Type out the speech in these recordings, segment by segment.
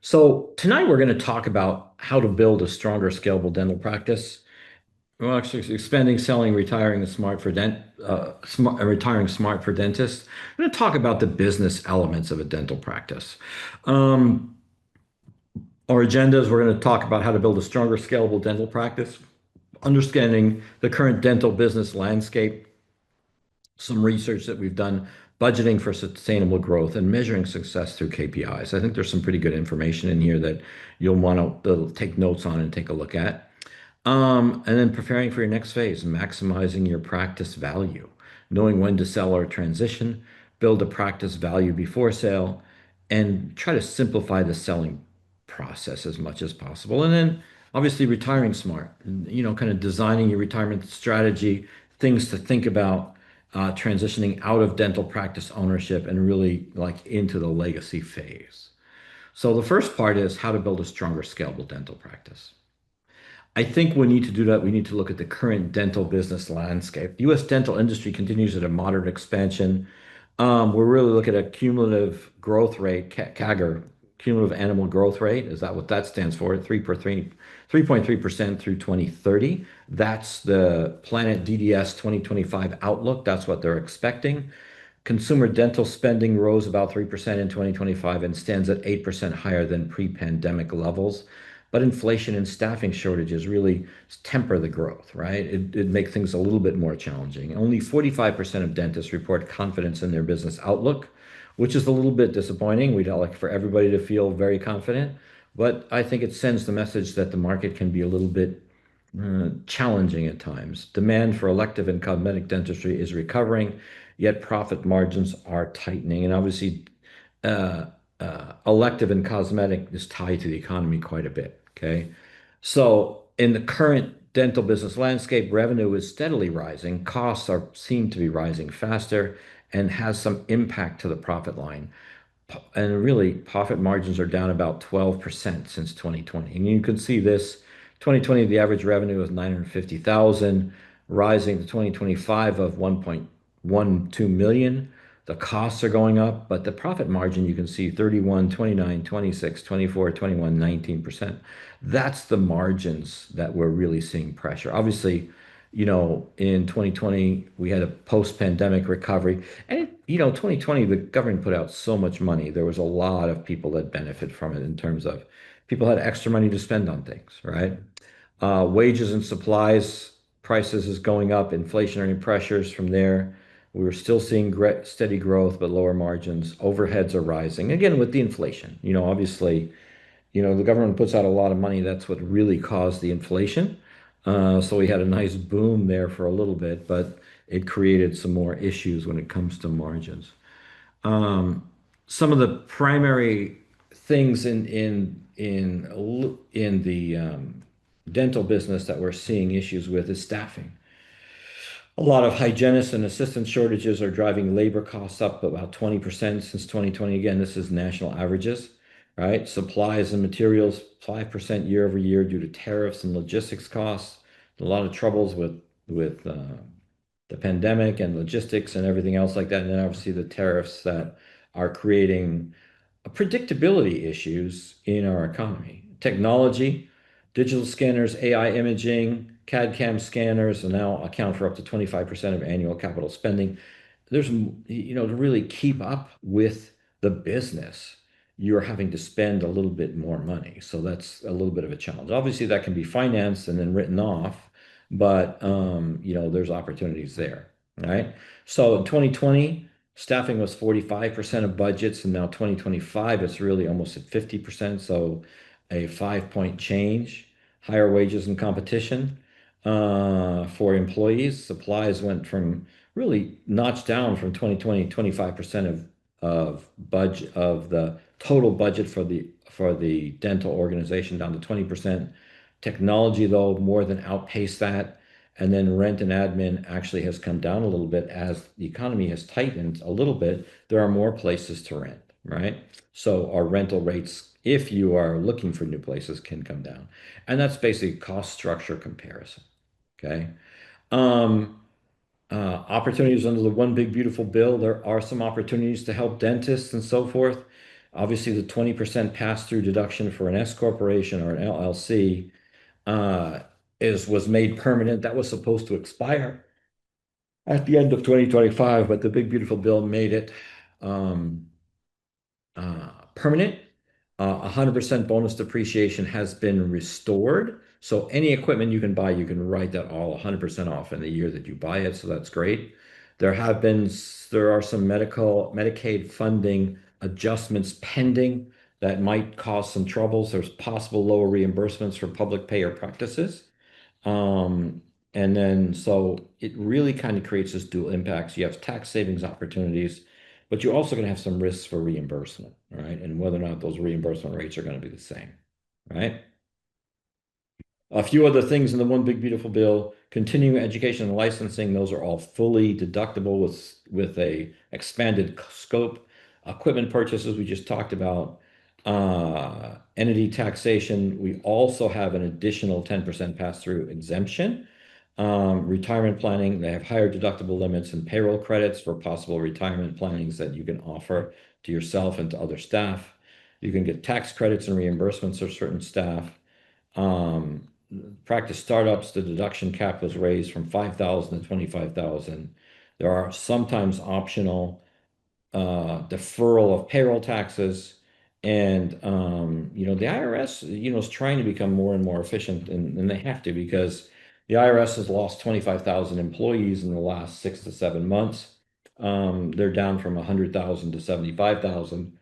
So tonight we're going to talk about how to build a stronger, scalable dental practice. Well, actually, expanding, selling, retiring smart for retiring smart for dentists. I'm going to talk about the business elements of a dental practice. Um, our agendas, we're going to talk about how to build a stronger, scalable dental practice, understanding the current dental business landscape, some research that we've done, budgeting for sustainable growth, and measuring success through KPIs. I think there's some pretty good information in here that you'll want to take notes on and take a look at. And then preparing for your next phase, maximizing your practice value, knowing when to sell or transition, build a practice value before sale, and try to simplify the selling process as much as possible. And then obviously retiring smart, kind of designing your retirement strategy, things to think about, transitioning out of dental practice ownership and really like into the legacy phase. So the first part is how to build a stronger, scalable dental practice. I think we need to do that. We need to look at the current dental business landscape. The U.S. dental industry continues at a moderate expansion. We're really looking at a cumulative growth rate, CAGR, cumulative annual growth rate. Is that what that stands for? 3.3% through 2030. That's the Planet DDS 2025 outlook. That's what they're expecting. Consumer dental spending rose about 3% in 2025 and stands at 8% higher than pre-pandemic levels. But inflation and staffing shortages really temper the growth, right? It makes things a little bit more challenging. Only 45% of dentists report confidence in their business outlook, which is a little bit disappointing. We'd like for everybody to feel very confident, but I think it sends the message that the market can be a little bit challenging at times. Demand for elective and cosmetic dentistry is recovering, yet profit margins are tightening. And obviously, uh, elective and cosmetic is tied to the economy quite a bit. Okay. So, in the current dental business landscape, revenue is steadily rising, costs are seem to be rising faster, and has some impact to the profit line. And really, profit margins are down about 12% since 2020. And you can see this 2020, the average revenue was 950,000, rising to 2025 of 1.12 million. The costs are going up, but the profit margin you can see 31, 29, 26, 24, 21, 19%. That's the margins that we're really seeing pressure. Obviously, in 2020, we had a post-pandemic recovery. And, 2020, the government put out so much money. There was a lot of people that benefit from it in terms of people had extra money to spend on things, right? Wages and supplies prices is going up, inflationary pressures from there. We were still seeing steady growth, but lower margins. Overheads are rising again with the inflation. Obviously, the government puts out a lot of money. That's what really caused the inflation. So we had a nice boom there for a little bit, but it created some more issues when it comes to margins. Some of the primary things in the dental business that we're seeing issues with is staffing. A lot of hygienists and assistant shortages are driving labor costs up about 20% since 2020. Again, this is national averages, right? Supplies and materials 5% year over year due to tariffs and logistics costs. A lot of troubles with the pandemic and logistics and everything else like that. And then obviously the tariffs that are creating predictability issues in our economy. Technology, digital scanners, AI imaging, CAD/CAM scanners, and now account for up to 25% of annual capital spending. To really keep up with the business, you're having to spend a little bit more money. So that's a little bit of a challenge. Obviously, that can be financed and then written off, but there's opportunities there, right? So in 2020, staffing was 45% of budgets, and now 2025, it's really almost at 50%. So a 5-point change, higher wages and competition for employees. Supplies went from really notched down from 2020, 25% of budget of the total budget for the dental organization down to 20%. Technology, though, more than outpaced that. And then rent and admin actually has come down a little bit as the economy has tightened a little bit. There are more places to rent, right? So our rental rates, if you are looking for new places, can come down. And that's basically cost structure comparison. Okay. Um, Opportunities under the One Big Beautiful Bill. There are some opportunities to help dentists and so forth. Obviously, the 20% pass-through deduction for an S corporation or an LLC uh, was made permanent. That was supposed to expire at the end of 2025, but the big beautiful bill made it um, permanent. 100% bonus depreciation has been restored. So any equipment you can buy, you can write that all 100% off in the year that you buy it. So that's great. There are some Medicaid funding adjustments pending that might cause some troubles. There's possible lower reimbursements for public payer practices. Um, and then so it really kind of creates this dual impacts. You have tax savings opportunities, but you're also going to have some risks for reimbursement, right? And whether or not those reimbursement rates are going to be the same, right? A few other things in the one big beautiful bill, continuing education and licensing, those are all fully deductible with a expanded scope. Equipment purchases we just talked about. Entity taxation, we also have an additional 10% pass-through exemption. Retirement planning, they have higher deductible limits and payroll credits for possible retirement plannings that you can offer to yourself and to other staff. You can get tax credits and reimbursements for certain staff. Um, Practice startups, the deduction cap was raised from 5,000 to 25,000. There are sometimes optional deferral of payroll taxes. And the IRS, is trying to become more and more efficient, and they have to because the IRS has lost 25,000 employees in the last 6 to 7 months. They're down from 100,000 to 75,000.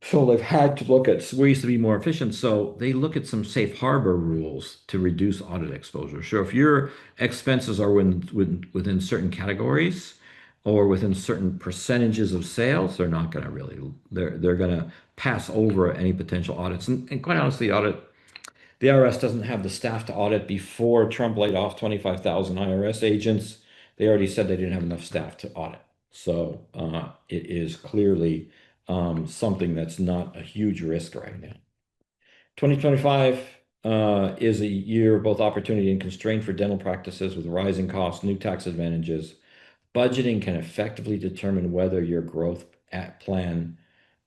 So they've had to look at ways to be more efficient. So they look at some safe harbor rules to reduce audit exposure. Sure, if your expenses are within certain categories or within certain percentages of sales, they're not going to really, they're going to pass over any potential audits. And quite honestly, the IRS doesn't have the staff to audit. Before Trump laid off 25,000 IRS agents, they already said they didn't have enough staff to audit. So it is clearly something that's not a huge risk right now. 2025 is a year of both opportunity and constraint for dental practices with rising costs, new tax advantages. Budgeting can effectively determine whether your growth plan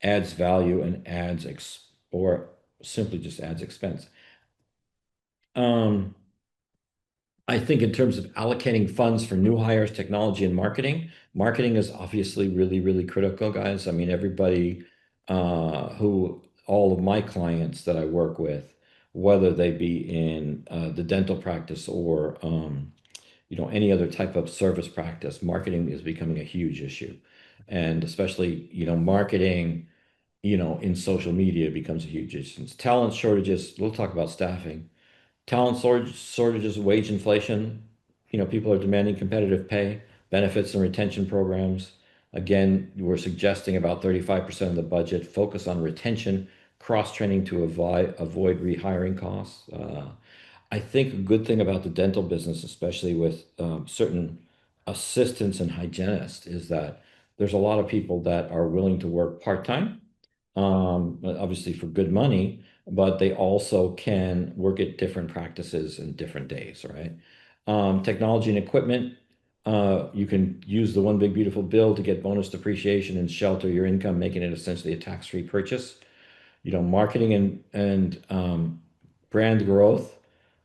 adds value and or simply just adds expense. Um, I think in terms of allocating funds for new hires, technology, and marketing is obviously really, really critical, guys. I mean, everybody all of my clients that I work with, whether they be in the dental practice or any other type of service practice, marketing is becoming a huge issue. And especially, marketing, in social media becomes a huge issue. Talent shortages, we'll talk about staffing. Shortages, wage inflation, people are demanding competitive pay, benefits and retention programs. Again, we're suggesting about 35% of the budget focus on retention, cross-training to avoid rehiring costs. I think a good thing about the dental business, especially with certain assistants and hygienists, is that there's a lot of people that are willing to work part-time, obviously for good money, but they also can work at different practices and different days, right? Technology and equipment, you can use the one big beautiful bill to get bonus depreciation and shelter your income, making it essentially a tax-free purchase. Marketing and brand growth.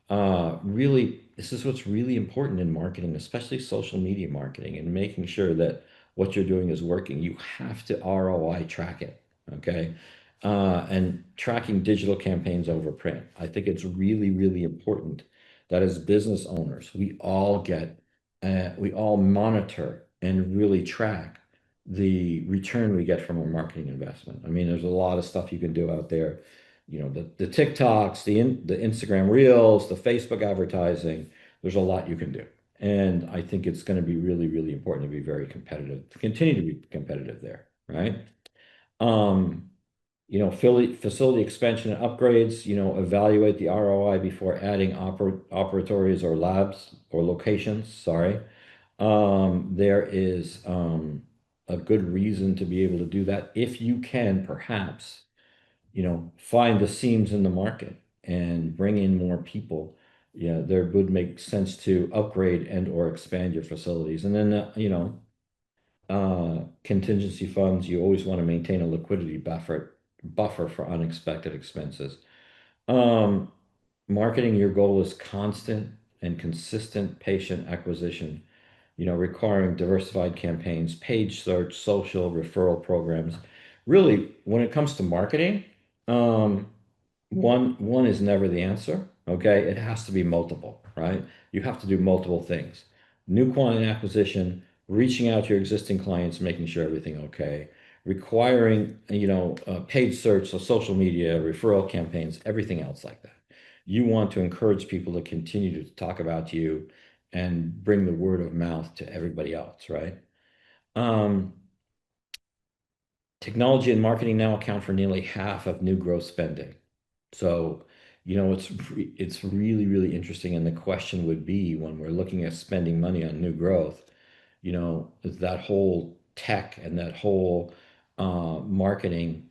Really, this is what's really important in marketing, especially social media marketing, and making sure that what you're doing is working. You have to ROI track it, okay? And tracking digital campaigns over print. I think it's really, really important that as business owners, we all monitor and really track the return we get from our marketing investment. I mean, there's a lot of stuff you can do out there, the TikToks, the Instagram Reels, the Facebook advertising. There's a lot you can do. And I think it's going to be really, really important to be very competitive, to continue to be competitive there, right? Um, facility expansion and upgrades, evaluate the ROI before adding operatories or labs or locations, sorry. There is a good reason to be able to do that if you can perhaps find the seams in the market and bring in more people. Yeah, there would make sense to upgrade and or expand your facilities. And then, contingency funds. You always want to maintain a liquidity buffer for unexpected expenses. Um, Marketing, your goal is constant and consistent patient acquisition, requiring diversified campaigns, page search, social referral programs. Really, when it comes to marketing, um, one is never the answer. Okay, it has to be multiple, right? You have to do multiple things. New client acquisition, reaching out to your existing clients, making sure everything okay, requiring, paid search, so social media, referral campaigns, everything else like that. You want to encourage people to continue to talk about you and bring the word of mouth to everybody else, right? Um, Technology and marketing now account for nearly half of new growth spending. So, it's really, really interesting. And the question would be when we're looking at spending money on new growth, is that whole tech and that whole marketing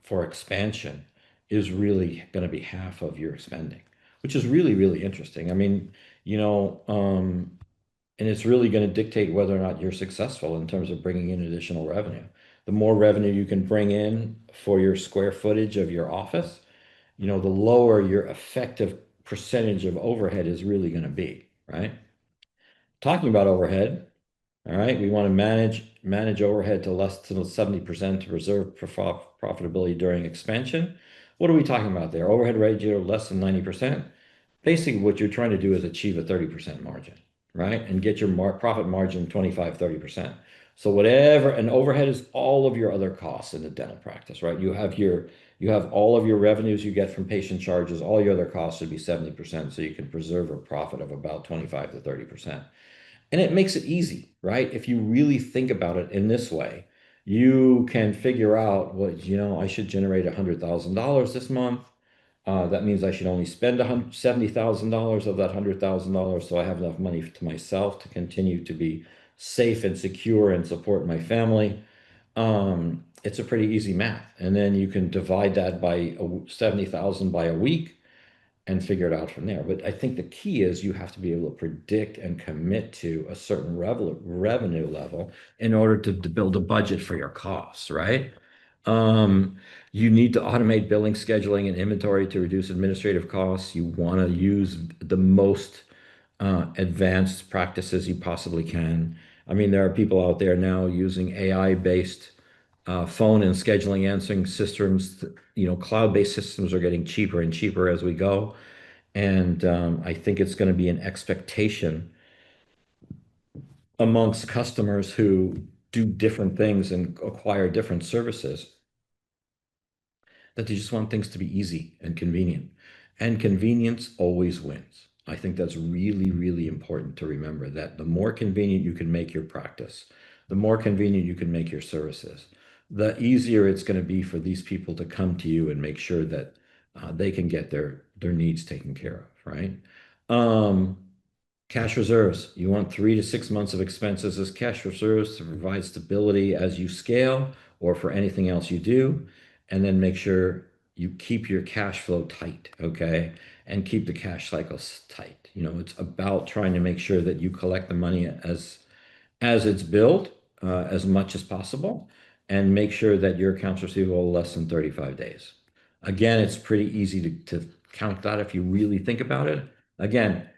for expansion is really going to be half of your spending, which is really, really interesting. I mean, and it's really going to dictate whether or not you're successful in terms of bringing in additional revenue. The more revenue you can bring in for your square footage of your office, the lower your effective percentage of overhead is really going to be, right? Talking about overhead, all right, we want to manage overhead to less than 70% to preserve profitability during expansion. What are we talking about there? Overhead ratio less than 90%. Basically, what you're trying to do is achieve a 30% margin, right? And get your profit margin 25, 30%. So whatever, and overhead is all of your other costs in the dental practice, right? You have all of your revenues you get from patient charges, all your other costs should be 70%, so you can preserve a profit of about 25 to 30%. And it makes it easy, right? If you really think about it in this way, you can figure out what, I should generate $100,000 this month. That means I should only spend $70,000 of that $100,000 so I have enough money to myself to continue to be safe and secure and support my family. It's a pretty easy math. And then you can divide that by 70,000 by a week and figure it out from there. But I think the key is you have to be able to predict and commit to a certain revenue level in order to build a budget for your costs, right? Um, you need to automate billing, scheduling, and inventory to reduce administrative costs. You want to use the most advanced practices you possibly can. I mean, there are people out there now using AI-based phone and scheduling answering systems. Cloud-based systems are getting cheaper and cheaper as we go. And I think it's going to be an expectation amongst customers who do different things and acquire different services that they just want things to be easy and convenient. And convenience always wins. I think that's really, really important to remember that the more convenient you can make your practice, the more convenient you can make your services, the easier it's going to be for these people to come to you and make sure that they can get their needs taken care of, right? Um, Cash reserves. You want 3 to 6 months of expenses as cash reserves to provide stability as you scale or for anything else you do. And then make sure you keep your cash flow tight, okay? And keep the cash cycles tight. It's about trying to make sure that you collect the money as it's billed, as much as possible, and make sure that your accounts receivable less than 35 days. Again, it's pretty easy to count that if you really think about it. Again,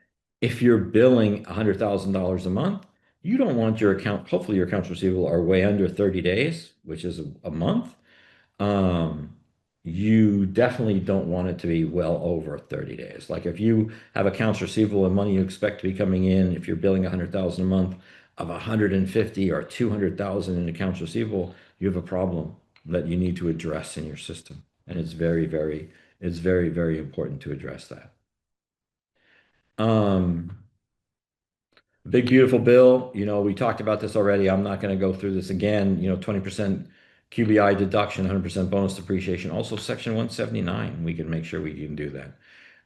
if you're billing $100,000 a month, you don't want hopefully your accounts receivable are way under 30 days, which is a month. Um, you definitely don't want it to be well over 30 days. Like if you have accounts receivable and money you expect to be coming in, if you're billing 100,000 a month of 150 or 200,000 in accounts receivable, you have a problem that you need to address in your system. And it's very, very important to address that. Um, Big beautiful bill. We talked about this already. I'm not going to go through this again. 20% QBI deduction, 100% bonus depreciation. Also, Section 179, we can make sure we can do that.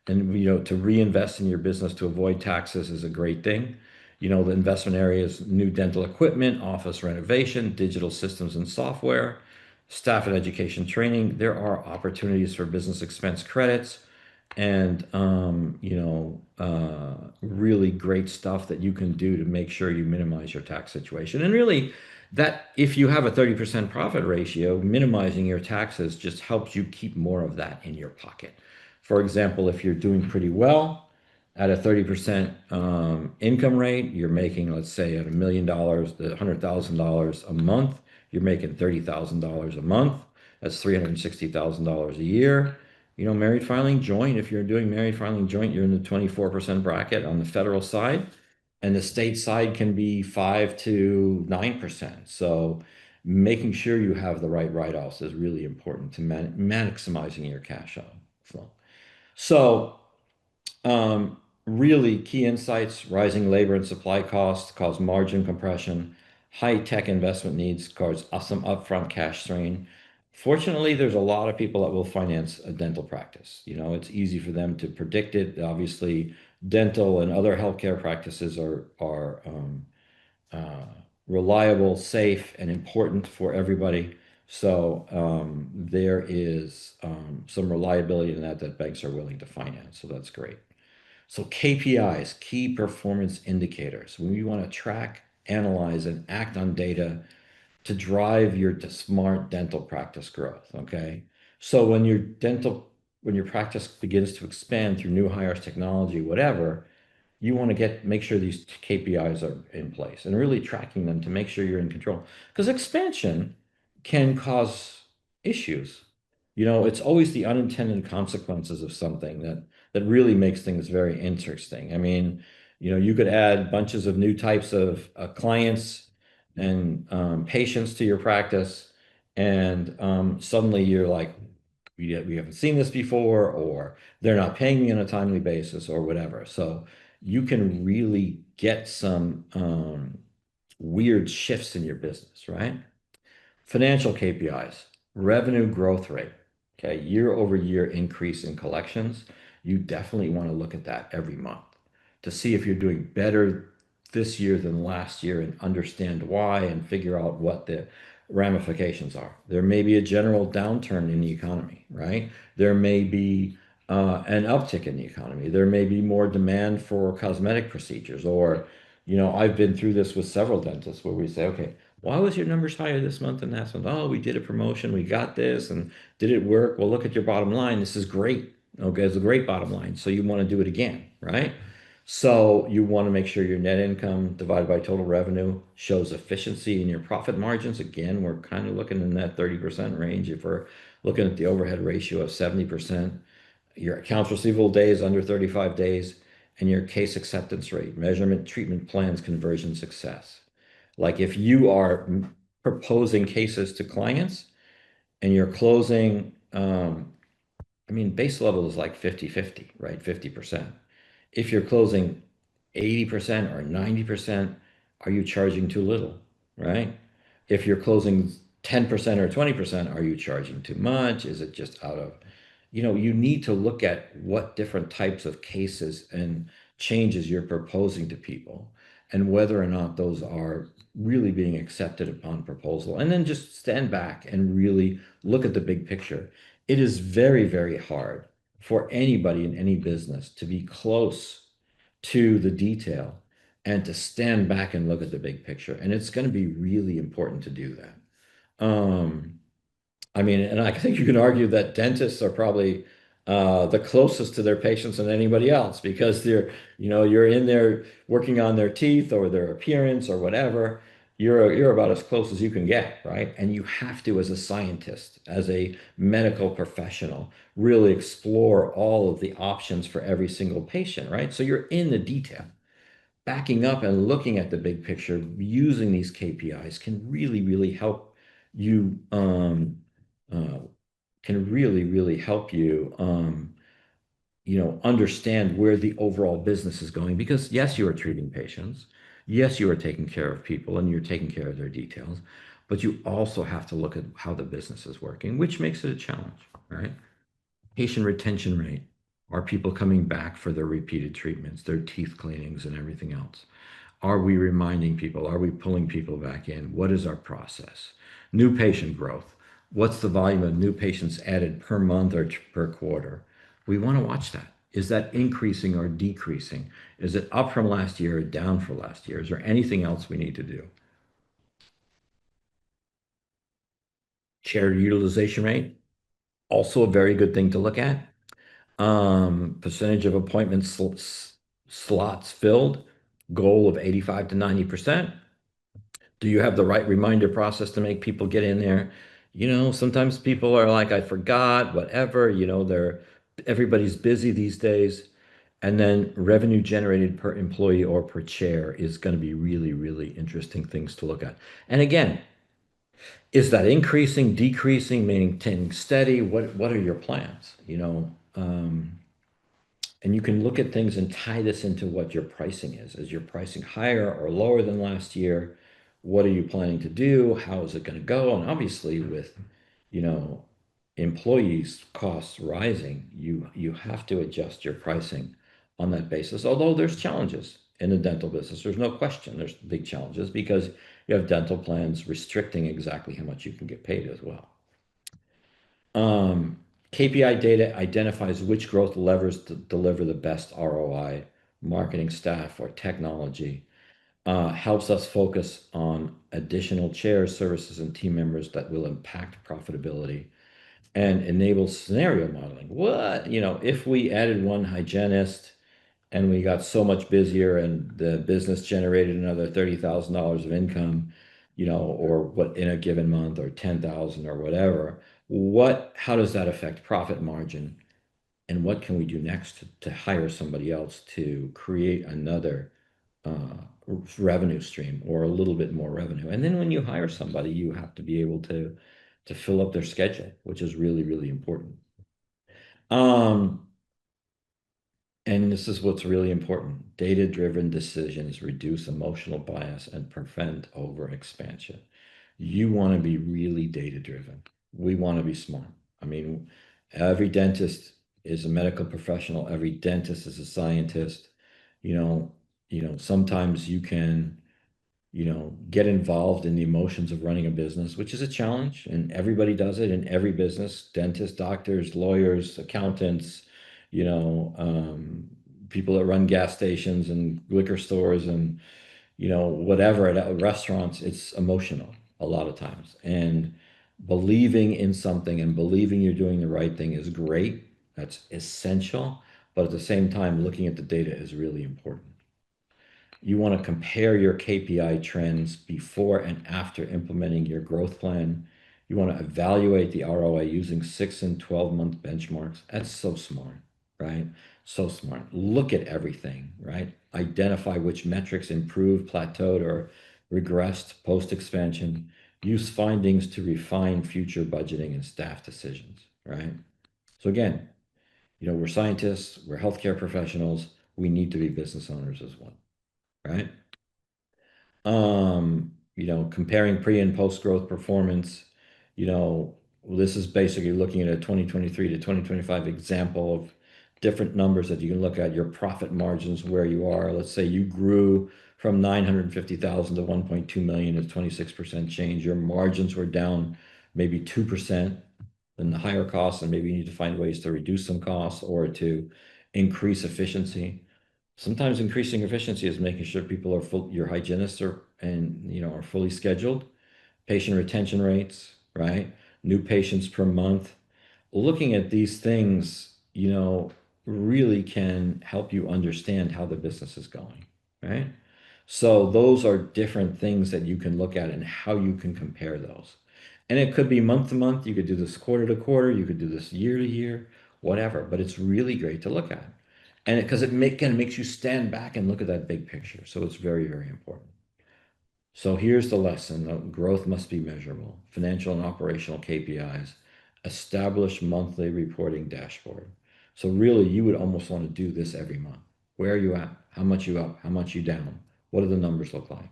And to reinvest in your business to avoid taxes is a great thing. The investment areas, new dental equipment, office renovation, digital systems and software, staff and education training. There are opportunities for business expense credits and really great stuff that you can do to make sure you minimize your tax situation. And really, That if you have a 30% profit ratio, minimizing your taxes just helps you keep more of that in your pocket. For example, if you're doing pretty well at a 30% income rate, you're making, let's say, at $1 million, $100,000 a month, you're making $30,000 a month. That's $360,000 a year. Married filing joint, if you're doing married filing joint, you're in the 24% bracket on the federal side, and the state side can be 5 to 9%. So making sure you have the right write-offs is really important to maximizing your cash flow. So really key insights: rising labor and supply costs cause margin compression. High-tech investment needs cause some upfront cash strain. Fortunately, there's a lot of people that will finance a dental practice. It's easy for them to predict it. Obviously, dental and other healthcare practices are uh, reliable, safe, and important for everybody. So there is some reliability in that banks are willing to finance. So that's great. So KPIs, key performance indicators, when you want to track, analyze, and act on data to drive your smart dental practice growth. Okay. So when your practice begins to expand through new hires, technology, whatever, you want to make sure these KPIs are in place and really tracking them to make sure you're in control. Because expansion can cause issues. It's always the unintended consequences of something that really makes things very interesting. I mean, you could add bunches of new types of clients and patients to your practice, and suddenly you're like, we haven't seen this before, or they're not paying me on a timely basis, or whatever. So you can really get some weird shifts in your business, right? Financial KPIs, revenue growth rate, okay, year over year increase in collections. You definitely want to look at that every month to see if you're doing better this year than last year and understand why and figure out what the ramifications are. There may be a general downturn in the economy, right? There may be an uptick in the economy. There may be more demand for cosmetic procedures, or, I've been through this with several dentists where we say, okay, why was your numbers higher this month than last month? Oh, we did a promotion, we got this, and did it work? Well, look at your bottom line. This is great. Okay, it's a great bottom line. So you want to do it again, right? So you want to make sure your net income divided by total revenue shows efficiency in your profit margins. Again, we're kind of looking in that 30% range. If we're looking at the overhead ratio of 70%, your accounts receivable days under 35 days, and your case acceptance rate, measurement, treatment plans, conversion success. Like if you are proposing cases to clients and you're closing, I mean, base level is like 50-50, right? 50%. If you're closing 80% or 90%, are you charging too little, right? If you're closing 10% or 20%, are you charging too much? Is it just out of, you need to look at what different types of cases and changes you're proposing to people and whether or not those are really being accepted upon proposal. And then just stand back and really look at the big picture. It is very, very hard for anybody in any business to be close to the detail and to stand back and look at the big picture. And it's going to be really important to do that. I mean, and I think you can argue that dentists are probably the closest to their patients than anybody else because you're in there working on their teeth or their appearance or whatever. You're about as close as you can get, right? And you have to, as a scientist, as a medical professional, really explore all of the options for every single patient, right? So you're in the detail. Backing up and looking at the big picture, using these KPIs can really, really help you uh, can really, really help you, understand where the overall business is going. Because yes, you are treating patients. Yes, you are taking care of people and you're taking care of their details, but you also have to look at how the business is working, which makes it a challenge, right? Patient retention rate. Are people coming back for their repeated treatments, their teeth cleanings, and everything else? Are we reminding people? Are we pulling people back in? What is our process? New patient growth. What's the volume of new patients added per month or per quarter? We want to watch that. Is that increasing or decreasing? Is it up from last year or down for last year? Is there anything else we need to do? Chair utilization rate, also a very good thing to look at. Percentage of appointment slots filled, goal of 85 to 90%. Do you have the right reminder process to make people get in there? Sometimes people are like, I forgot, whatever, everybody's busy these days. And then revenue generated per employee or per chair is going to be really, really interesting things to look at. And again, is that increasing, decreasing, maintaining steady? What are your plans? And you can look at things and tie this into what your pricing is. Is your pricing higher or lower than last year? What are you planning to do? How is it going to go? And obviously, with you know employees costs rising, you have to adjust your pricing on that basis. Although there's challenges in the dental business, there's no question. There's big challenges because you have dental plans restricting exactly how much you can get paid as well. Um, KPI data identifies which growth levers to deliver the best ROI, marketing staff or technology, helps us focus on additional chairs, services, and team members that will impact profitability and enables scenario modeling. If we added one hygienist and we got so much busier and the business generated another $30,000 of income, or what in a given month or 10,000 or whatever, how does that affect profit margin? And what can we do next to hire somebody else to create another uh, revenue stream or a little bit more revenue? And then when you hire somebody, you have to be able to fill up their schedule, which is really, really important. Um, And this is what's really important. Data-driven decisions reduce emotional bias and prevent overexpansion. You want to be really data-driven. We want to be smart. I mean, every dentist is a medical professional. Every dentist is a scientist. You know, sometimes you can get involved in the emotions of running a business, which is a challenge, and everybody does it in every business, dentists, doctors, lawyers, accountants, you know, um, people that run gas stations and liquor stores and, whatever at restaurants, it's emotional a lot of times. And believing in something and believing you're doing the right thing is great. That's essential. But at the same time, looking at the data is really important. You want to compare your KPI trends before and after implementing your growth plan. You want to evaluate the ROI using 6 and 12-month benchmarks. That's so smart, right? So smart. Look at everything, right? Identify which metrics improved, plateaued, or regressed post-expansion. Use findings to refine future budgeting and staff decisions, right? So again, we're scientists, we're healthcare professionals, we need to be business owners as well, right? Comparing pre and post growth performance, you know, this is basically looking at a 2023 to 2025 example of different numbers that you can look at your profit margins where you are. Let's say you grew from 950,000 to 1.2 million is 26% change. Your margins were down maybe 2% in the higher costs, and maybe you need to find ways to reduce some costs or to increase efficiency. Sometimes increasing efficiency is making sure people are full, your hygienists are fully scheduled, patient retention rates, right? New patients per month. Looking at these things, really can help you understand how the business is going, right? So those are different things that you can look at and how you can compare those. And it could be month to month, you could do this quarter to quarter, you could do this year to year, whatever, but it's really great to look at. And because kind of makes you stand back and look at that big picture. So it's very, very important. So here's the lesson. Growth must be measurable. Financial and operational KPIs. Establish monthly reporting dashboard. So really, you would almost want to do this every month. Where are you at? How much you up? How much you down? What do the numbers look like?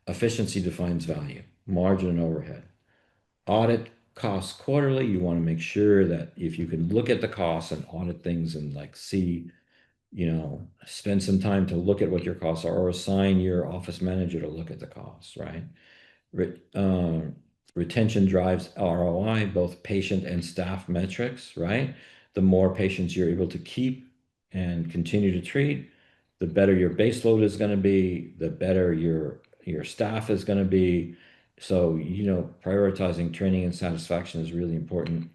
Efficiency defines value, margin and overhead. Audit costs quarterly. You want to make sure that if you can look at the costs and audit things and like see, spend some time to look at what your costs are or assign your office manager to look at the costs, right? Re- uh, Retention drives ROI, both patient and staff metrics, right? The more patients you're able to keep and continue to treat, the better your base load is going to be, the better your staff is going to be, So, prioritizing training and satisfaction is really important.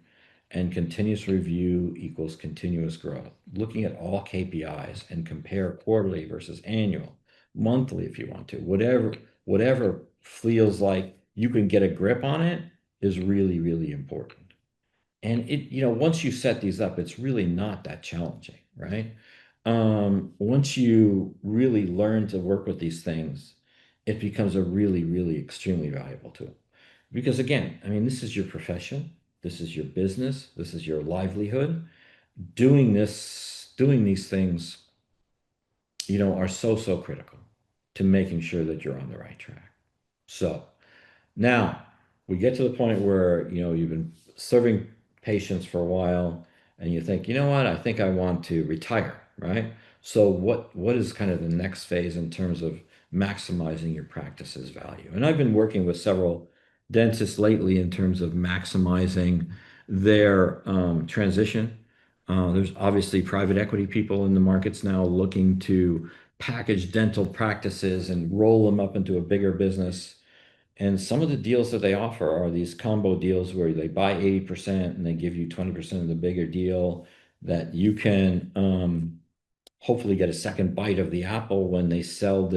And continuous review equals continuous growth. Looking at all KPIs and compare quarterly versus annual, monthly if you want to, whatever feels like you can get a grip on it is really, really important. And once you set these up, it's really not that challenging, right? Once you really learn to work with these things, it becomes a really, really extremely valuable tool. Because again, I mean, this is your profession, this is your business, this is your livelihood. Doing these things, are so, so critical to making sure that you're on the right track. So, now we get to the point where, you've been serving patients for a while and you think, you know what, I think I want to retire, right? So what is kind of the next phase in terms of maximizing your practice's value? And I've been working with several dentists lately in terms of maximizing their transition. There's obviously private equity people in the markets now looking to package dental practices and roll them up into a bigger business, and some of the deals that they offer are these combo deals where they buy 80% and they give you 20% of the bigger deal that you can hopefully get a second bite of the apple when they sell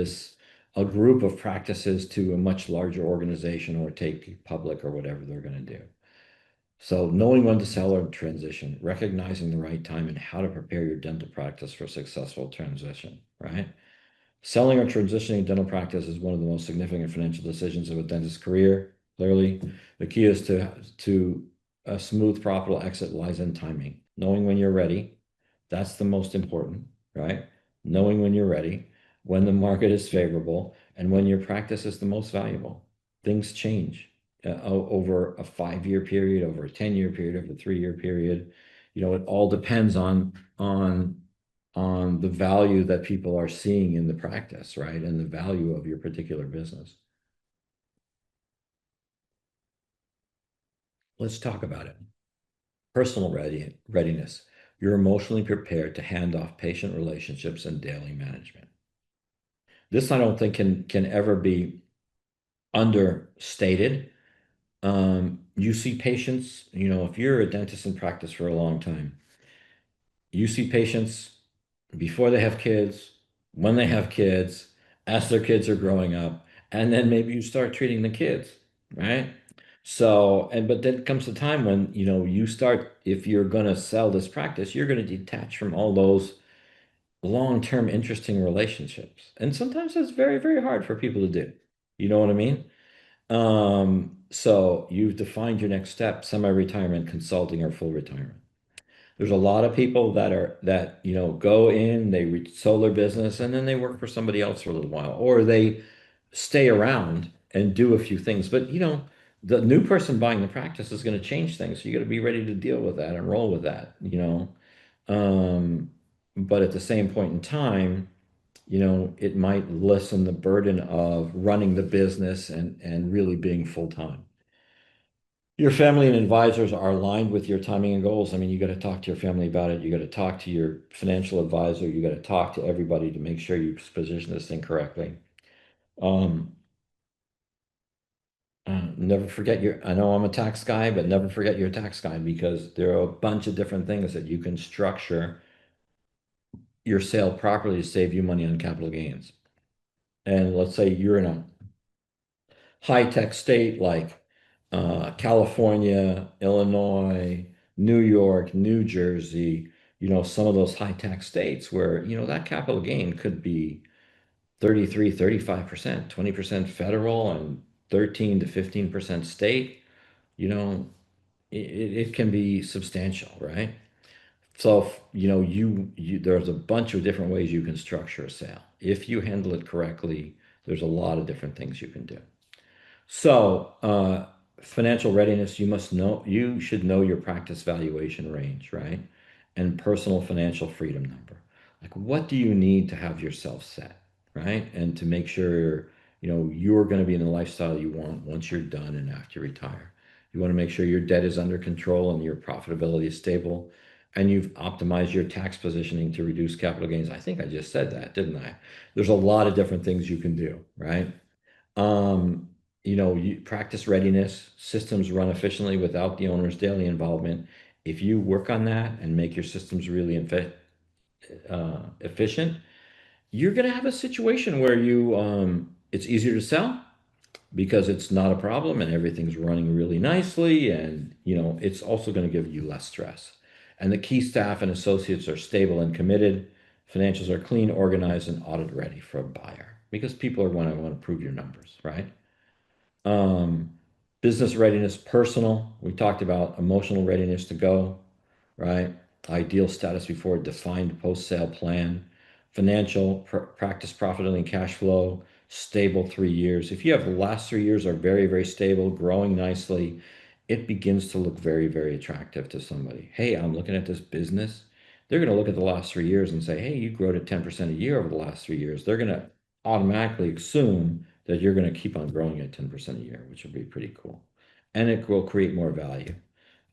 a group of practices to a much larger organization or take public or whatever they're going to do. So knowing when to sell or transition, recognizing the right time and how to prepare your dental practice for successful transition, right? Selling or transitioning dental practice is one of the most significant financial decisions of a dentist's career. Clearly, the key is to a smooth, profitable exit lies in timing. Knowing when you're ready, that's the most important, right? Knowing when you're ready, when the market is favorable, and when your practice is the most valuable. Things change over a 5-year period, over a 10-year period, over a 3-year period. It all depends on the value that people are seeing in the practice, right? And the value of your particular business. Let's talk about it. Personal readiness. You're emotionally prepared to hand off patient relationships and daily management. This I don't think can ever be understated. You see patients, if you're a dentist in practice for a long time, you see patients before they have kids, when they have kids, as their kids are growing up, and then maybe you start treating the kids, right? So, but then comes the time when, you start, if you're going to sell this practice, you're going to detach from all those long-term interesting relationships. And sometimes it's very, very hard for people to do. You know what I mean? So you've defined your next step, semi-retirement, consulting, or full retirement. There's a lot of people that go in, they sell their business, and then they work for somebody else for a little while, or they stay around and do a few things. But the new person buying the practice is going to change things. So you got to be ready to deal with that and roll with that. Um, but at the same point in time, it might lessen the burden of running the business and really being full time. Your family and advisors are aligned with your timing and goals. I mean, you got to talk to your family about it. You got to talk to your financial advisor. You got to talk to everybody to make sure you position this thing correctly. Um, never forget I know I'm a tax guy, but never forget your tax guy because there are a bunch of different things that you can structure your sale properly to save you money on capital gains. And let's say you're in a high-tech state like California, Illinois, New York, New Jersey, some of those high-tech states where, that capital gain could be 33, 35%, 20% federal and 13 to 15% state, you know, it can be substantial, right? So, there's a bunch of different ways you can structure a sale. If you handle it correctly, there's a lot of different things you can do. So, financial readiness, you should know your practice valuation range, right? And personal financial freedom number. Like, what do you need to have yourself set, right? And to make sure, you're going to be in the lifestyle you want once you're done and after you retire. You want to make sure your debt is under control and your profitability is stable, and you've optimized your tax positioning to reduce capital gains. I think I just said that, didn't I? There's a lot of different things you can do, right? Um, You practice readiness, systems run efficiently without the owner's daily involvement. If you work on that and make your systems really efficient, you're going to have a situation where it's easier to sell because it's not a problem and everything's running really nicely. And, it's also going to give you less stress. And the key staff and associates are stable and committed. Financials are clean, organized, and audit ready for a buyer because people are going to want to prove your numbers, right? Um, Business readiness, personal. We talked about emotional readiness to go, right? Ideal status before defined post-sale plan. Financial, practice profitability and cash flow, stable 3 years. If you have the last 3 years are very, very stable, growing nicely, it begins to look very, very attractive to somebody. Hey, I'm looking at this business. They're going to look at the last 3 years and say, hey, you grow to 10% a year over the last 3 years. They're going to automatically assume that you're going to keep on growing at 10% a year, which will be pretty cool. And it will create more value.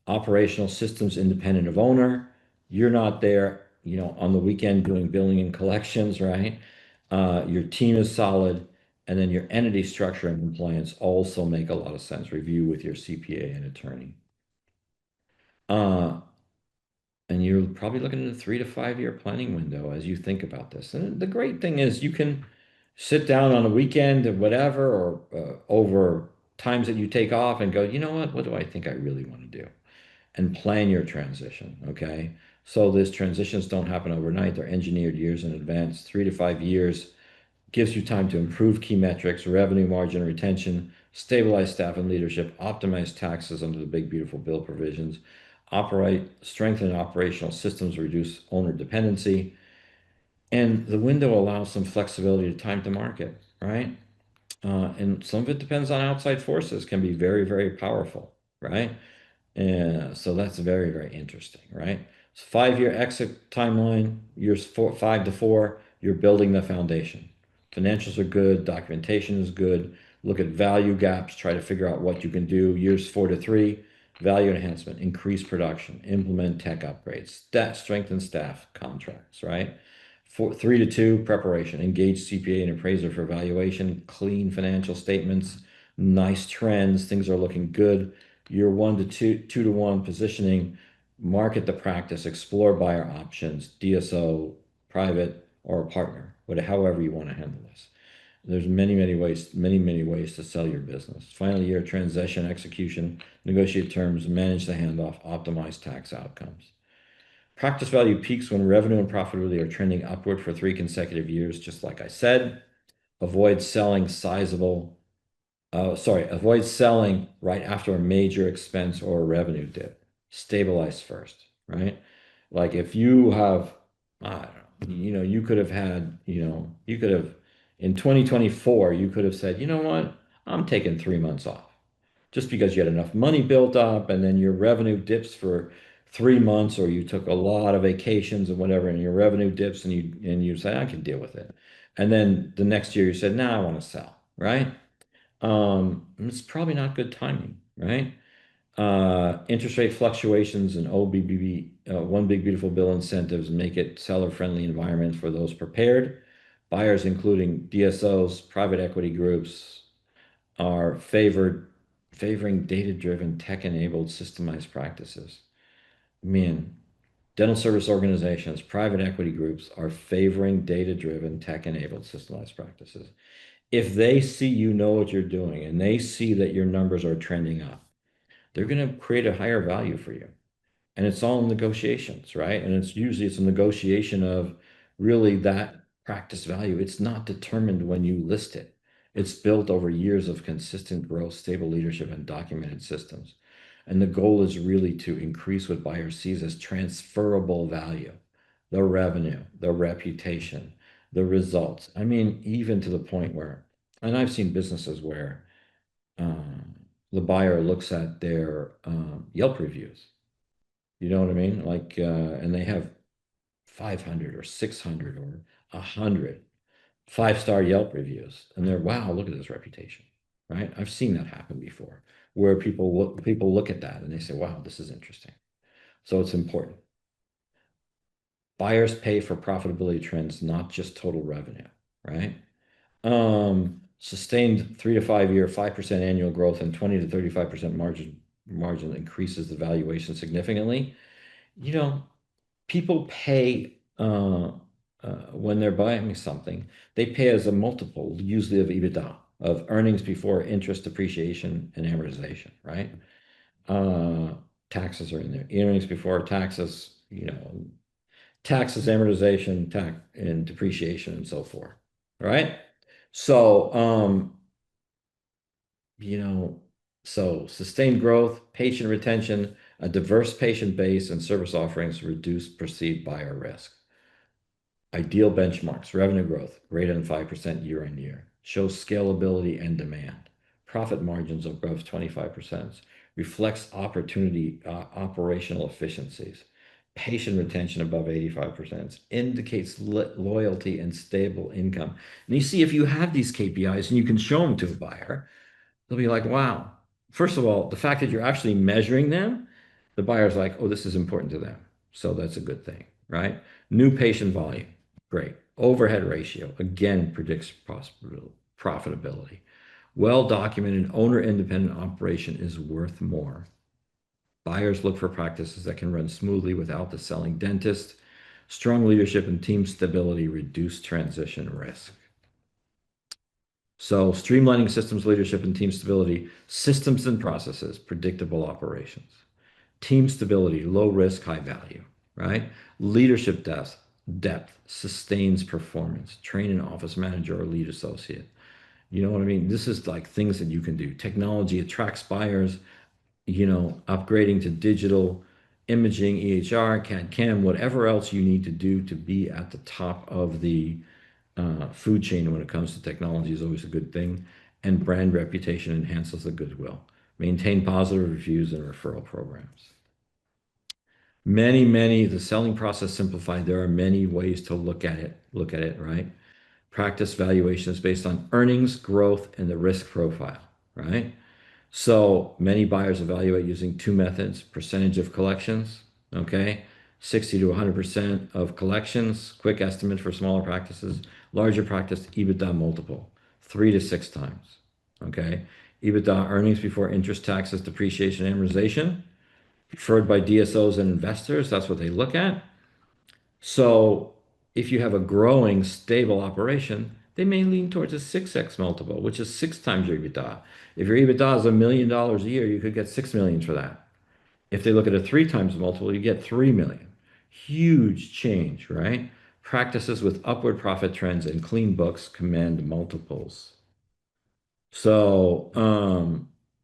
Operational systems independent of owner. You're not there, on the weekend doing billing and collections, right? Your team is solid. And then your entity structure and compliance also make a lot of sense. Review with your CPA and attorney. Uh, and you're probably looking at a 3 to 5 year planning window as you think about this. And the great thing is you can sit down on a weekend or whatever, or over times that you take off and go, you know what do I think I really want to do? And plan your transition, okay? So these transitions don't happen overnight. They're engineered years in advance. 3 to 5 years gives you time to improve key metrics, revenue margin, retention, stabilize staff and leadership, optimize taxes under the big, beautiful bill provisions, strengthen operational systems, reduce owner dependency. And the window allows some flexibility to time to market, right? And some of it depends on outside forces, can be very, very powerful, right? And so that's very, very interesting, right? So 5 year exit timeline, years 5 to 4, you're building the foundation. Financials are good, documentation is good. Look at value gaps, try to figure out what you can do. Years 4 to 3, value enhancement, increase production, implement tech upgrades, strengthen staff contracts, right? 3 to 2, preparation, engage CPA and appraiser for valuation, clean financial statements, nice trends, things are looking good. Year 1 to 2, 2 to 1 positioning, market the practice, explore buyer options, DSO, private, or a partner, whatever, however you want to handle this. There's many, many ways to sell your business. Final year transition execution, negotiate terms, manage the handoff, optimize tax outcomes. Practice value peaks when revenue and profitability are trending upward for 3 consecutive years, just like I said. Avoid selling sizable avoid selling right after a major expense or a revenue dip. Stabilize first, right? Like if you have, I don't know, you could have had, you could have, in 2024, you could have said, you know what, I'm taking 3 months off just because you had enough money built up and then your revenue dips for 3 months, or you took a lot of vacations and whatever, and your revenue dips and you say, I can deal with it. And then the next year you said, nah, I want to sell, right? It's probably not good timing, right? Interest rate fluctuations and OBBB, one big beautiful bill incentives make it seller-friendly environment for those prepared. Buyers, including DSOs, private equity groups, are favoring data-driven, tech-enabled, systemized practices. Man, dental service organizations, private equity groups are favoring data-driven, tech-enabled, systemized practices. If they see you know what you're doing and they see that your numbers are trending up, they're going to create a higher value for you. And it's all negotiations, right? And it's a negotiation of really that practice value. It's not determined when you list it. It's built over years of consistent growth, stable leadership, and documented systems. And the goal is really to increase what buyer sees as transferable value, the revenue, the reputation, the results. I mean, even to the point where, and I've seen businesses where the buyer looks at their Yelp reviews. You know what I mean? Like, and they have 500 or 600 or 100 5-star Yelp reviews, and they're, wow, look at this reputation, right? I've seen that happen before, where people look at that and they say, wow, this is interesting. So it's important. Buyers pay for profitability trends, not just total revenue, right? Sustained 3 to 5 year, 5% annual growth and 20 to 35% margin increases the valuation significantly. You know, people pay when they're buying something, they pay as a multiple, usually of EBITDA, of earnings before interest, depreciation, and amortization, right? Uh, Taxes are in there. Earnings before taxes, taxes, amortization, tax, and depreciation, and so forth, right? So, you know, so sustained growth, patient retention, a diverse patient base, and service offerings reduce perceived buyer risk. Ideal benchmarks, revenue growth greater than 5% year on year, shows scalability and demand. Profit margins above 25%, reflects operational efficiencies. Patient retention above 85% indicates loyalty and stable income. And you see, if you have these KPIs and you can show them to a buyer, they'll be like, wow. First of all, the fact that you're actually measuring them, the buyer's like, oh, this is important to them. So that's a good thing, right? New patient volume, great. Overhead ratio, again, predicts profitability. Well-documented owner-independent operation is worth more. Buyers look for practices that can run smoothly without the selling dentist. Strong leadership and team stability reduce transition risk. So streamlining systems, leadership, and team stability, systems and processes, predictable operations. Team stability, low risk, high value, right? Leadership depth sustains performance. Train an office manager or lead associate. You know what I mean? This is like things that you can do. Technology attracts buyers, upgrading to digital imaging, EHR, CAD CAM, whatever else you need to do to be at the top of the food chain when it comes to technology is always a good thing. And brand reputation enhances the goodwill. Maintain positive reviews and referral programs. The selling process simplified. There are many ways to look at it, right? Practice valuation is based on earnings, growth, and the risk profile, right? So many buyers evaluate using two methods: percentage of collections, okay? 60 to 100% of collections, quick estimate for smaller practices, larger practice, EBITDA multiple, 3 to 6 times, okay? EBITDA earnings before interest, taxes, depreciation, amortization, preferred by DSOs and investors. That's what they look at. So if you have a growing, stable operation, they may lean towards a 6x multiple, which is 6 times your EBITDA. If your EBITDA is $1 million a year, you could get 6 million for that. If they look at a 3 times multiple, you get 3 million. Huge change, right? Practices with upward profit trends and clean books command multiples. So,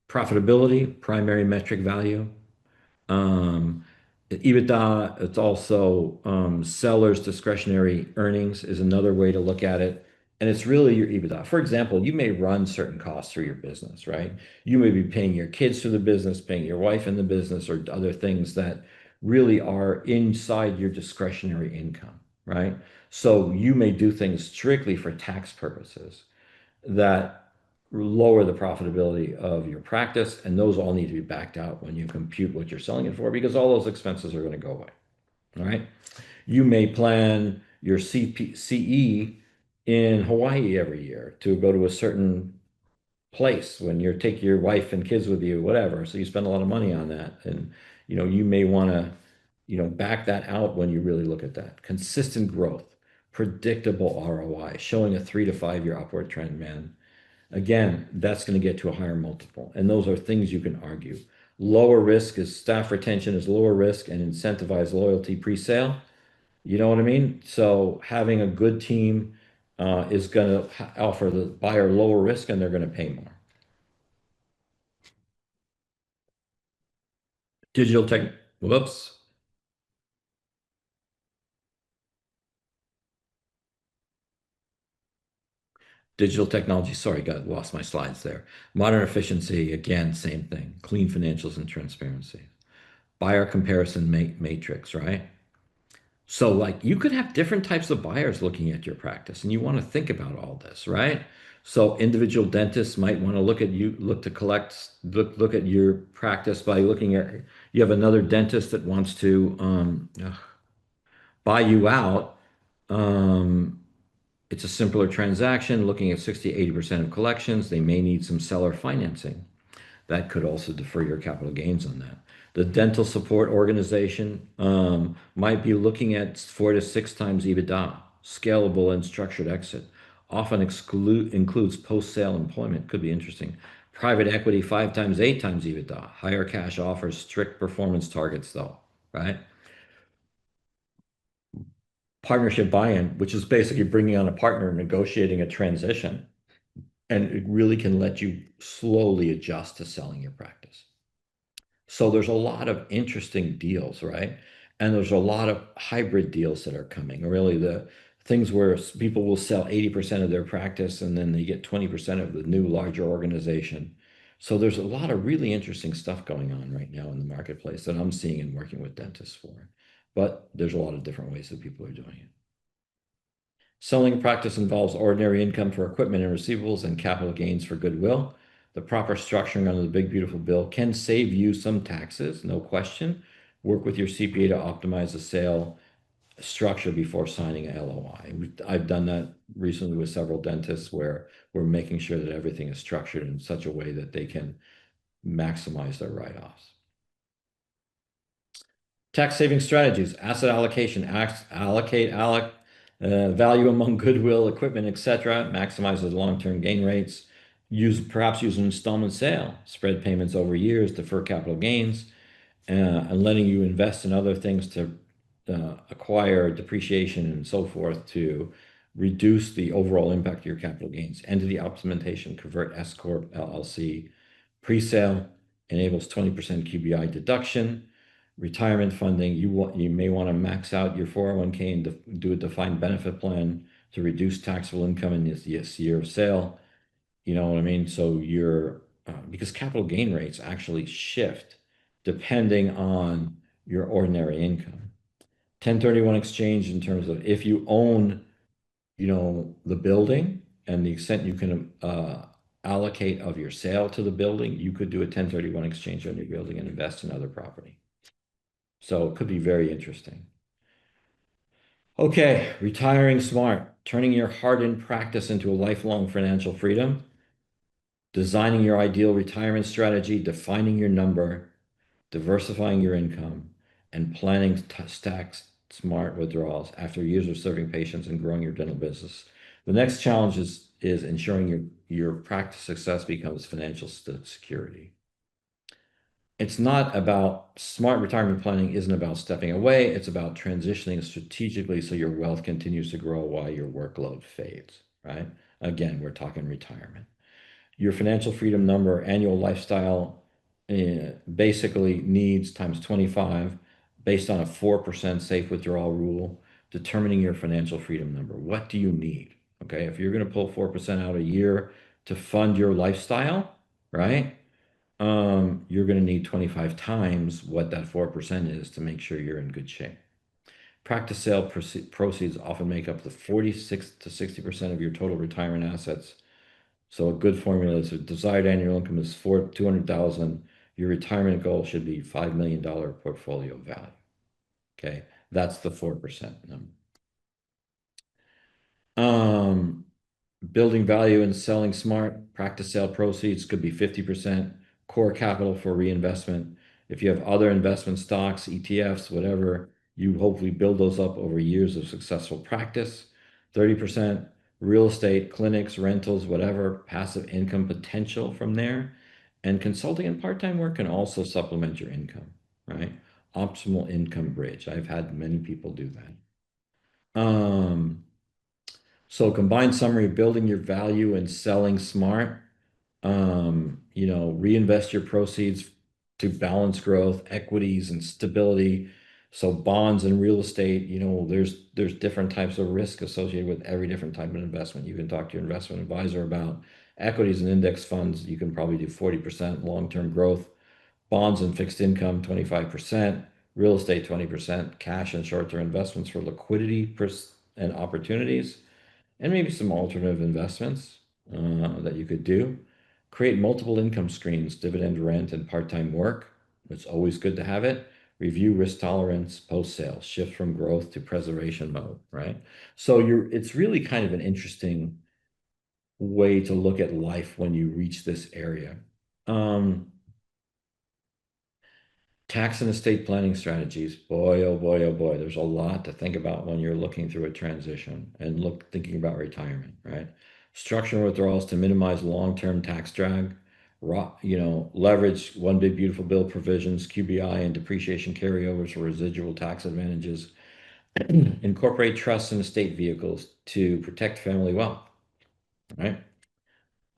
profitability, primary metric value. Um, EBITDA, it's also seller's discretionary earnings is another way to look at it. And it's really your EBITDA. For example, you may run certain costs through your business, right? You may be paying your kids through the business, paying your wife in the business, or other things that really are inside your discretionary income, right? So you may do things strictly for tax purposes that lower the profitability of your practice, and those all need to be backed out when you compute what you're selling it for, because all those expenses are going to go away. All right. You may plan your CE in Hawaii every year to go to a certain place when you take your wife and kids with you, whatever. So you spend a lot of money on that. And, you may want to, back that out when you really look at that. Consistent growth, predictable ROI, showing a 3 to 5 year upward trend, man. Again, that's going to get to a higher multiple. And those are things you can argue. Lower risk is staff retention is lower risk and incentivize loyalty pre-sale. You know what I mean? So having a good team is going to offer the buyer lower risk and they're going to pay more. Digital tech, whoops. Digital technology, sorry, got lost my slides there. Modern efficiency, again, same thing. Clean financials and transparency. Buyer comparison matrix, right? So, like, you could have different types of buyers looking at your practice, and you want to think about all this, right? So, individual dentists might want to look at you, look at your practice by looking at, you have another dentist that wants to buy you out. Um, It's a simpler transaction, looking at 60, 80% of collections. They may need some seller financing. That could also defer your capital gains on that. The dental support organization might be looking at 4 to 6 times EBITDA, scalable and structured exit. Often includes post-sale employment. Could be interesting. Private equity, 5 times, 8 times EBITDA. Higher cash offers, strict performance targets, though, right? Partnership buy-in, which is basically bringing on a partner, negotiating a transition, and it really can let you slowly adjust to selling your practice. So there's a lot of interesting deals, right? And there's a lot of hybrid deals that are coming. Really, the things where people will sell 80% of their practice and then they get 20% of the new larger organization. So there's a lot of really interesting stuff going on right now in the marketplace that I'm seeing and working with dentists for. But there's a lot of different ways that people are doing it. Selling a practice involves ordinary income for equipment and receivables and capital gains for goodwill. The proper structuring under the big beautiful bill can save you some taxes, no question. Work with your CPA to optimize the sale structure before signing a LOI. I've done that recently with several dentists where we're making sure that everything is structured in such a way that they can maximize their write-offs. Tax saving strategies, asset allocation, value among goodwill, equipment, etc. Maximizes long-term gain rates. Perhaps use an installment sale, spread payments over years, defer capital gains, and letting you invest in other things to acquire depreciation and so forth to reduce the overall impact of your capital gains. Entity optimization, convert S Corp, LLC, pre-sale, enables 20% QBI deduction. Retirement funding, you may want to max out your 401k and do a defined benefit plan to reduce taxable income in this year of sale. You know what I mean? So because capital gain rates actually shift depending on your ordinary income. 1031 exchange in terms of if you own, the building and the extent you can allocate of your sale to the building, you could do a 1031 exchange on your building and invest in other property. So it could be very interesting. Okay, retiring smart, turning your hardened practice into a lifelong financial freedom, designing your ideal retirement strategy, defining your number, diversifying your income, and planning tax smart withdrawals after years of serving patients and growing your dental business. The next challenge is ensuring your practice success becomes financial security. It's not about smart retirement planning isn't about stepping away. It's about transitioning strategically so your wealth continues to grow while your workload fades, right? Again, we're talking retirement. Your financial freedom number, annual lifestyle, basically needs times 25 based on a 4% safe withdrawal rule, determining your financial freedom number. What do you need? Okay, if you're going to pull 4% out a year to fund your lifestyle, right? You're going to need 25 times what that 4% is to make sure you're in good shape. Practice sale proceeds often make up the 46 to 60% of your total retirement assets. So a good formula is a desired annual income is 200,000. Your retirement goal should be $5 million portfolio value. Okay, that's the 4% number. Building value and selling smart. Practice sale proceeds could be 50% core capital for reinvestment. If you have other investment stocks, ETFs, whatever, you hopefully build those up over years of successful practice. 30% real estate, clinics, rentals, whatever, passive income potential from there. And consulting and part-time work can also supplement your income, right? Optimal income bridge. I've had many people do that. So combined summary, building your value and selling smart. Reinvest your proceeds to balance growth, equities, and stability. So bonds and real estate, there's different types of risk associated with every different type of investment. You can talk to your investment advisor about equities and index funds. You can probably do 40% long-term growth, bonds and fixed income, 25%, real estate, 20%, cash and short-term investments for liquidity and opportunities, and maybe some alternative investments that you could do. Create multiple income streams, dividend, rent, and part-time work. It's always good to have it. Review risk tolerance post-sale, shift from growth to preservation mode, right? So it's really kind of an interesting way to look at life when you reach this area. Um, Tax and estate planning strategies. Boy, oh boy, oh boy. There's a lot to think about when you're looking through a transition and thinking about retirement, right? Structuring withdrawals to minimize long-term tax drag, leverage one big beautiful bill provisions, QBI and depreciation carryovers for residual tax advantages. Incorporate trusts and estate vehicles to protect family wealth, right?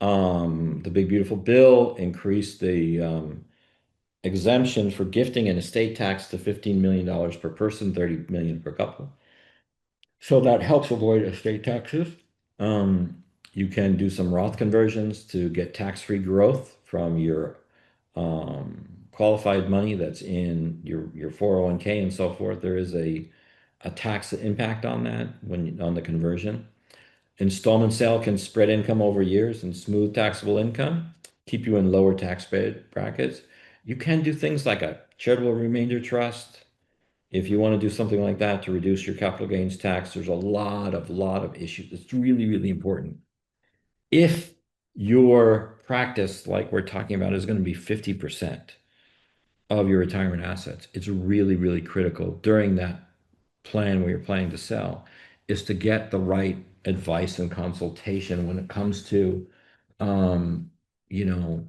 The big beautiful bill increased the exemption for gifting and estate tax to $15 million per person, 30 million per couple. So that helps avoid estate taxes. You can do some Roth conversions to get tax-free growth from your qualified money that's in your 401k and so forth. There is a tax impact on that on the conversion. Installment sale can spread income over years and smooth taxable income, keep you in lower tax brackets. You can do things like a charitable remainder trust. If you want to do something like that to reduce your capital gains tax, there's a lot of issues. It's really, really important. If your practice, like we're talking about, is going to be 50% of your retirement assets, it's really, really critical during that plan where you're planning to sell is to get the right advice and consultation when it comes to, um, you know,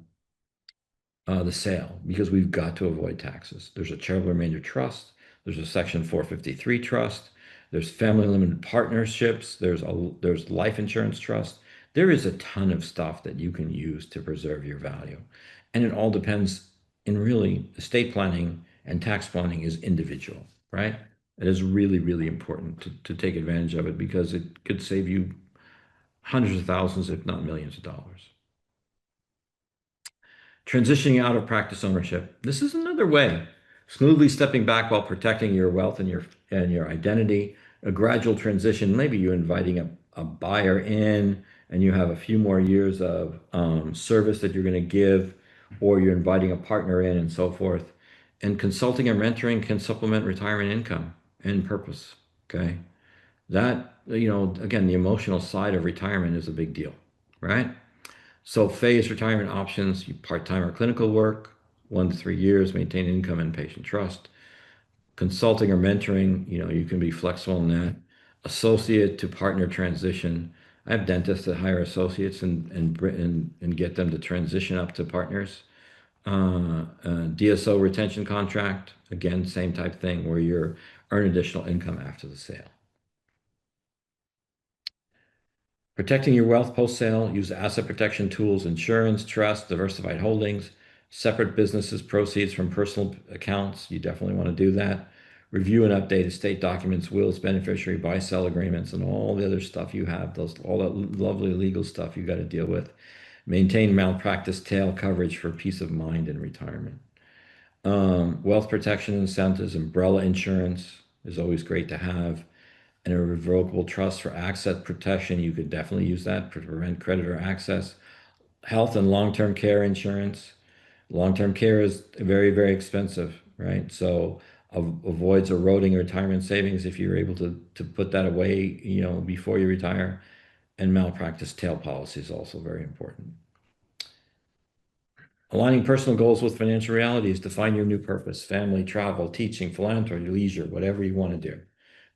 the sale, because we've got to avoid taxes. There's a charitable remainder trust. There's a Section 453 trust. There's family limited partnerships. There's life insurance trust. There is a ton of stuff that you can use to preserve your value. And it all depends in really estate planning and tax planning is individual, right? It is really, really important to take advantage of it because it could save you hundreds of thousands, if not millions of dollars. Transitioning out of practice ownership. This is another way. Smoothly stepping back while protecting your wealth and your identity. A gradual transition. Maybe you're inviting a buyer in and you have a few more years of service that you're going to give, or you're inviting a partner in and so forth. And consulting and mentoring can supplement retirement income and purpose. Okay. That, again, the emotional side of retirement is a big deal, right? So phased retirement options, part-time or clinical work, 1 to 3 years, maintain income and patient trust. Consulting or mentoring, you can be flexible in that. Associate to partner transition. I have dentists that hire associates and get them to transition up to partners. DSO retention contract, again, same type thing where you earn additional income after the sale. Protecting your wealth post-sale, use asset protection tools, insurance, trust, diversified holdings, separate businesses, proceeds from personal accounts. You definitely want to do that. Review and update estate documents, wills, beneficiary, buy-sell agreements, and all the other stuff you have, all that lovely legal stuff you got to deal with. Maintain malpractice tail coverage for peace of mind in retirement. Wealth protection incentives, umbrella insurance is always great to have, and a revocable trust for asset protection. You could definitely use that to prevent creditor access. Health and long-term care insurance. Long-term care is very, very expensive, right? So avoids eroding retirement savings if you're able to put that away, before you retire. And malpractice tail policy is also very important. Aligning personal goals with financial realities. Define your new purpose: family, travel, teaching, philanthropy, leisure, whatever you want to do.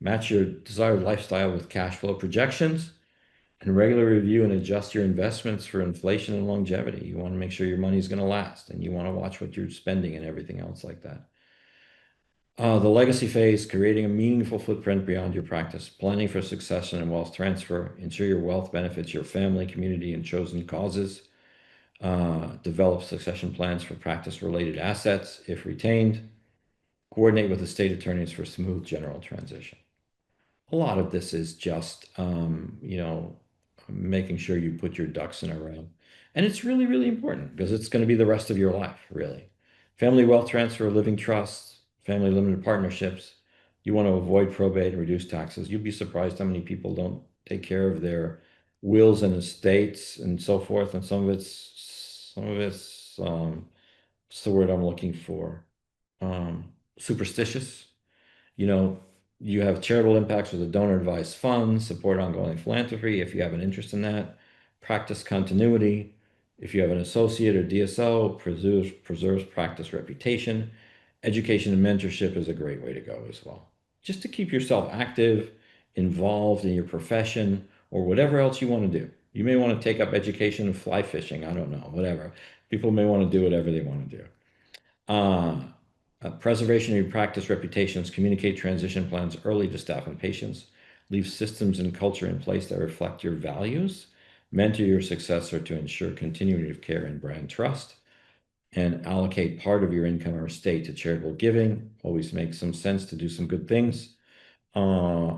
Match your desired lifestyle with cash flow projections and regularly review and adjust your investments for inflation and longevity. You want to make sure your money is going to last, and you want to watch what you're spending and everything else like that. The legacy phase, creating a meaningful footprint beyond your practice, planning for succession and wealth transfer, ensure your wealth benefits your family, community, and chosen causes. Develop succession plans for practice-related assets if retained. Coordinate with the state attorneys for smooth general transition. A lot of this is just, making sure you put your ducks in a row. And it's really, really important because it's going to be the rest of your life, really. Family wealth transfer, living trusts, family limited partnerships. You want to avoid probate and reduce taxes. You'd be surprised how many people don't take care of their wills and estates and so forth. And some of it's, what's the word I'm looking for? superstitious. You know, you have charitable impacts with a donor advised fund, support ongoing philanthropy if you have an interest in that, practice continuity. If you have an associate or DSO, preserves practice reputation. Education and mentorship is a great way to go as well. Just to keep yourself active, involved in your profession, or whatever else you want to do. You may want to take up education and fly fishing. I don't know, whatever. People may want to do whatever they want to do. Uh, Preservation of your practice reputations, communicate transition plans early to staff and patients, leave systems and culture in place that reflect your values, mentor your successor to ensure continuity of care and brand trust, and allocate part of your income or estate to charitable giving. Always makes some sense to do some good things.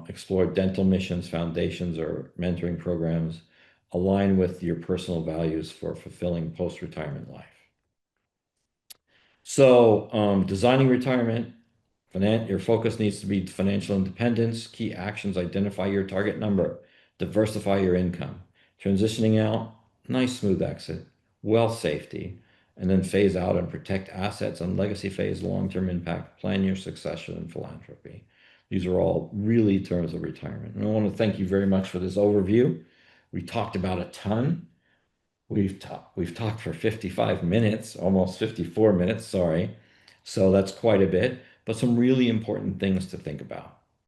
Explore dental missions, foundations, or mentoring programs. Align with your personal values for fulfilling post-retirement life. So, designing retirement, your focus needs to be financial independence. Key actions: identify your target number, diversify your income, transitioning out, nice smooth exit, wealth safety, and then phase out and protect assets and legacy phase, long-term impact, plan your succession and philanthropy. These are all really terms of retirement. And I want to thank you very much for this overview. We talked about a ton. We've talked for 55 minutes, almost 54 minutes, sorry. So that's quite a bit, but some really important things to think about.